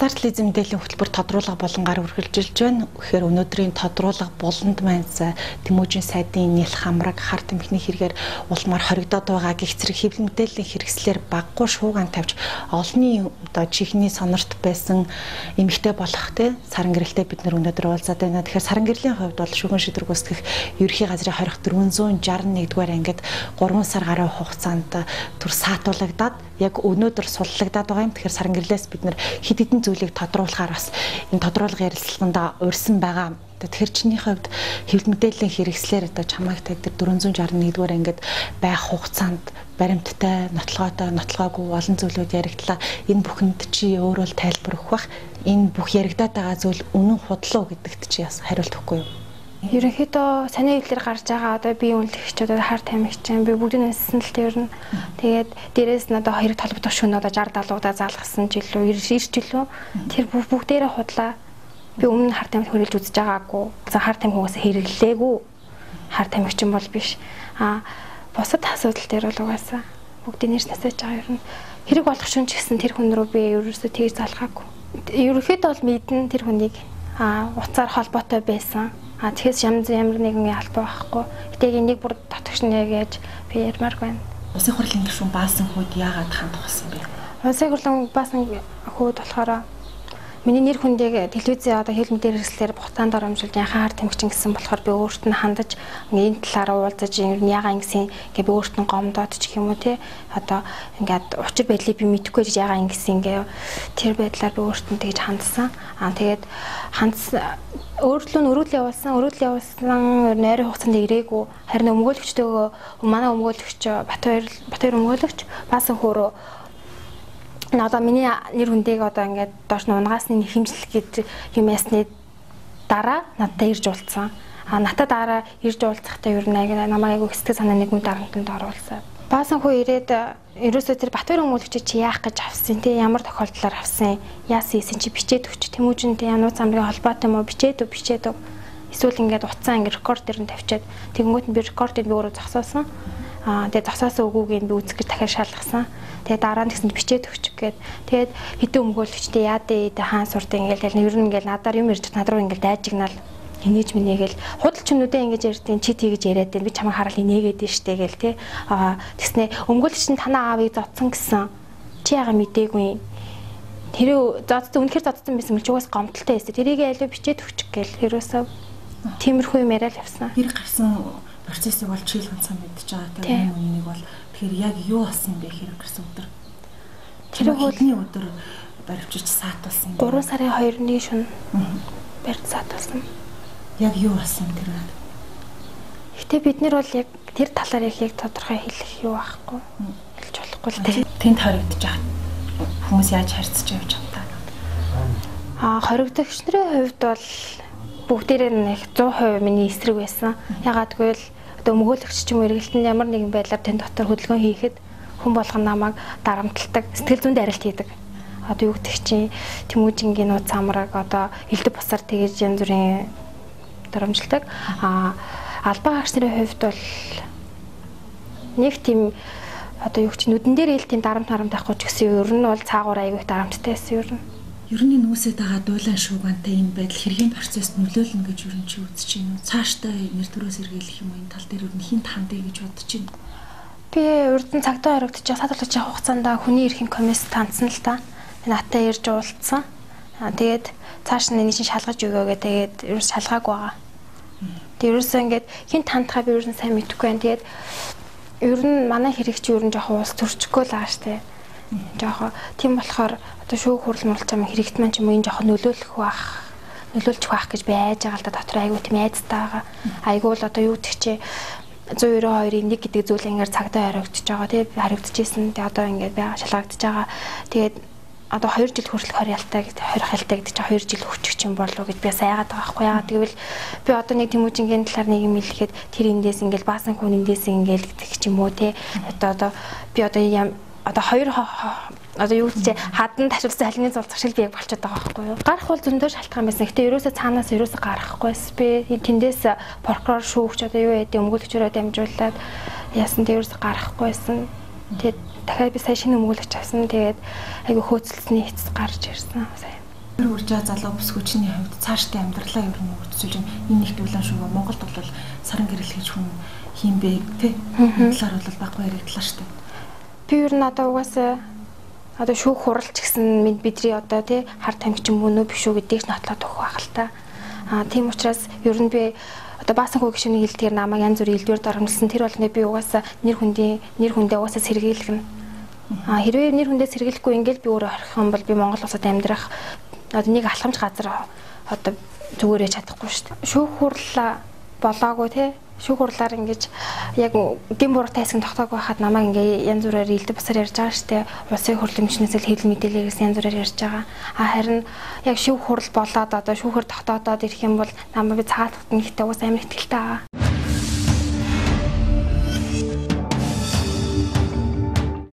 Старлизм мэдээллийн хөтөлбөр тодруулга болонгаар үргэлжилж байна. Тэгэхээр өнөөдрийн тодруулга болонд маань Тэмүүжийн сайдын нийл хамраг хар тамхины хэрэгээр улмаар хоригдоод байгаа гих зэрэг хэвлэл мэдээллийн хэрэгслэр баггүй шууган тавьж олонний чихний сонорт байсан эмэгтэй болох саран гэрэлтэй бид нар өнөөдөр уулзаад байна. Тэгэхээр саран гэрлийн хувьд бол шүүгэн шийдвэр гүйцэтгэх ерөнхий газрын 461-р ангид 3 сар гаруй хугацаанд түр саатуулагдаад яг өнөөдөр суллагдаад байгаа юм. Тэгэхээр саран гэрлээс бид нар хэд хэдэн зүйлийг тодруулахаар бас энэ тодруулга ярилцлаганд урьсан байгаа. Тэгэхээр чиний хувьд хэвлэл мэдээллийн хэрэгслэр чамайг тэр 461-р ангид байх хугацаанд баримттай, нотлогоогүй олон зүйлүүд яригдлаа. Энэ бүхэнд чи өөрөө л тайлбар өгөх бах. Энэ бүх яригдаад байгаа зүйл үнэн худлаа гэдэгт чи бас хариулт өгөхгүй юу? Ерөнхийдөө саний хэвлэлээр гарч байгаа одоо бие үнэлэгчдүүд хар тамхичийн би бүгдийг нэссэн л тэр нь. Тэгээд дээрээс нь одоо хэрэг толбогдох шөнө одоо 60-70 заалгасан жилүү 90 жилүү тэр бүгдээрээ худлаа. Би өмнө хар тамхи хөрвүүлж үзэж байгаагүй. За хар тамхиугаас хэрэглээгүй. Хар тамхичин бол биш. Бусад асуудал дээр бол угаасаа бүгдийг нэрснэсэж байгаа юм. Хэрэг болох шөнө ч гэсэн тэр хүн рүү би ерөөсөө тэгж залгаагүй. Ерөнхийдөө бол мэдэн тэр хүнийг уцаар холбоотой байсан. Тэгээс ямар нэгэн албаа байхгүй. Гэтэл энийг бүр татагч нэ гэж би ярмаар байна. Улсын хурлын гишүүн Баасан хүүд яагаад хандах болсон бэ? Улсын хурлын Баасан хүүд болохоор миний нэр хүндийг телевизээ одоо хэвлэл мэдээлэл хэрэгслээр буцаанд оромжилж яхаар тэмгчин гэсэн болохоор би өөртөө хандаж энэ талаараа уулзаж ер нь ягаа ингэсэн гэ би өөртөө гомдоод ч гэх юм уу те одоо ингээд учир байдлыг би мэдэхгүй гэж ягаа ингэсэн гэ тэр байдлаар би өөртөө тэгж хандсан. Тэгээд өөрлөө өрөөл явуулсан нойрын хугацаанд ирээгүй харин өмгөөлөгчтэйгөө манай өмгөөлөгч Батбаяр өмгөөлөгч Баасан хөөрөө одоо миний нэр хүндийг одоо ингээд доош нь унгаасны хэмжлэх гэж юм ясны дараа надад ирж уулзсан. Надад дараа ирж уулзахдаа ер нь намайг сэтгэл санаа нэгмийн дарамтанд оруулсан. Баасан хөө ирээд ерөөсөө тэр Батбаяр өмгөөлөгч чи яах гэж авсан те ямар тохиолдлоор авсан яасан чи бичээд өгч Тэмүүжинтэй янууц амрын холбоотой мó бичээд өг эсвэл ингээд утсаа ингээд рекордер нь тавьчаад тэгэнгүүт нь би рекордыг би өөрөө зогсоосон. Тэгээд зогсоосоо өгөөг нь би үзэх гэж дахиад шалгасан. Тэгээд дараа нь тэгсэнд бичээд өгч гээд тэгээд хэдэн өмгөөлөгчтэй яа дээ хаан сурт ингээл ер нь ингээл надаар юм ирж над руу ингээл дайжигнаал инээж минийгээл худалч нүдээ ингэж ярьдیں۔ Чи тэгэж яриад дээ би чамайг хараад инээгээд штэ гээл те. Тэгснэ өмгөөлөгч нь танаа аавыг зодсон гэсэн. Чи яага мдээгүй. Тэр зодсон үнэхээр зодсон байсан мэл ч угаас гомдолтой байсан. Тэрийг аль бичээд өгч гээл ерөөсөө тиймэрхүү юм яриад явсан. Тэр гарсан процессыг бол чийл хонцоо мэдчихэж байгаа. Тэр үнийг бол тэгэхээр яг юу болсон бэ хэрэг гарсан өдөр? Тэр хөлний өдөр баримтчиж саатуулсан. 3 сарын 2-ны шөнө баримт саатуулсан. Яг юу болсон тэр нь? Гэтэ бид нар бол яг тэр талаар яг тодорхой хэлэх юу байхгүй. Хэлж болохгүй л дээ. Тэнд хоригдож байгаа хүмүүс яаж харьцаж явж байгаа? Хоригдогч нарын хувьд бол бүгдээрээ нэг 100% миний эсрэг байсан. Ягаад гэвэл одоо өмгөөлөгч ч юм уу эргэлтэнд ямар нэгэн байдлаар тэн дотор хөдөлгөөн хийхэд хүн болгон намайг дарамталдаг, сэтгэл зүйн дарилт хийдэг. Одоо юу гэдэг чинь Тэмүүжингийн нууц амраг одоо элдв бусаар тэгэж янз бүрийн дарамжилдаг. Албан хаагч нарын хувьд бол нэг тийм одоо юу чинь нүдэн дээр ил тийм дарамт авахгүй ч гэсэн ер нь бол цаагуур аягүй дарамттай байсан ер нь. Ер нь нүүсэд байгаа дуулан шуугантай энэ байдал хэргийн процесс нөлөөлнө гэж ер нь чи үзэж байна уу? Цаашдаа нэр төрөөс эргээлэх юм уу? Энэ тал дээр ер нь хинт хандъя гэж бодож байна. Би урд нь цагдаа хоригдож саатуулж явах хугацаанд хүний эрхийн комисс тандсан л та. Натаа ирж уулзсан. Тэгээд цааш нь энийг шалгаж өгөө тэгээд ер нь шалгаагүй байгаа. Тэгээд ерөөсөө ингээд хинт хандхаа би ер нь сайн мэдэхгүй байна. Тэгээд ер нь манай хэрэгч ер нь жоохон уус төрчихгүй л байгаа штэ. Жоохон тийм болохоор одоо шүүх хурал муралч юм хэрэгт маань ч юм уу энэ жоохон нөлөөлөх байх гэж байж байгаа л да дотор айгүй тийм айцтай байгаа. Айгүй л одоо юу гэх чи 192-ийн 1 гэдэг зүйл ингээд цагдаа хоригдож байгаа тийм хоригдчихсэн. Тэгээ одоо ингээд байгаа шалгагдаж байгаа. Тэгээд одоо 2 жил хүртэл хорих ялтай гэдэг чинь 2 жил хүчих юм болов уу гэж би сайгаад байгаа байхгүй яагаад гэвэл би одоо нэг Тэмүүжингийн талаар нэг юм хэлэхэд тэр эндээс ингээд Баасан хүн эндээс ингээд гэдэг ч юм уу те одоо би одоо хоёр одоо юу гэж хадан ташуулсан халины зулцах шил би яг болчиход байгаа байхгүй юу. Гарах бол зөндөө шалтгаан байсан. Гэтэ ерөөсөө цаанаас ерөөсөө гарахгүйс би тэндээс прокурор шүүгч одоо юу яа өмгөөлөгчөөрөө дамжуулаад яасан тэ ерөөсөө гарахгүйсэн. Тэгээд дахиад би сая шинэ өмгөөлөгч авсан. Тэгээд айгу хөөцөлсөний эцэс гарч ирсэн. Үржээ залуу бүс хүчний хувьд цаашдаа амьдралаа ер нь үргэлжлүүлж энэ их дүүлэн шүү. Монголд бол саран гэрэл хийж хүн хийм бэ тий. Талаар бол баггүй яригдлаа шүү дээ. Би ер нь одоо угаасаа одоо шүүх хуралч гэсэн бидний одоо тий хар тамхи ч юм уу нөө биш үү гэдгийг нотлоод өгөх байх л та. Тийм учраас ер нь би одоо баасан хөө гişүний хилдгээр намайг янз бүрийн элдвэр дарамлсан тэр болгоны би угаасаа нэр хүндээ угаасаа сэргийлгэнэ. Хэрвээ нэр хүндээ сэргийлэхгүй ингээл би өөрөө орхих юм бол би Монгол улсад амьдрах одоо нэг алхамж газар одоо зүгээрээ чадахгүй шүү дээ. Шүүх хурал болоогүй тий. Шүүх хурлаар ингэж яг гин буруу тайсаг тогтоог байхад намайг ингээ янз бүрээр илдэг басаар ярьж байгаа шүү дээ. Улсын хурлын гишүүнээс хэл мэдээлэлээс янз бүрээр ярьж байгаа. Харин яг шүүх хурал болоод одоо шүүхэр тогтоодод ирэх юм бол намайг би цагаат тогтно гэхдээ уус амар ихтэй байгаа.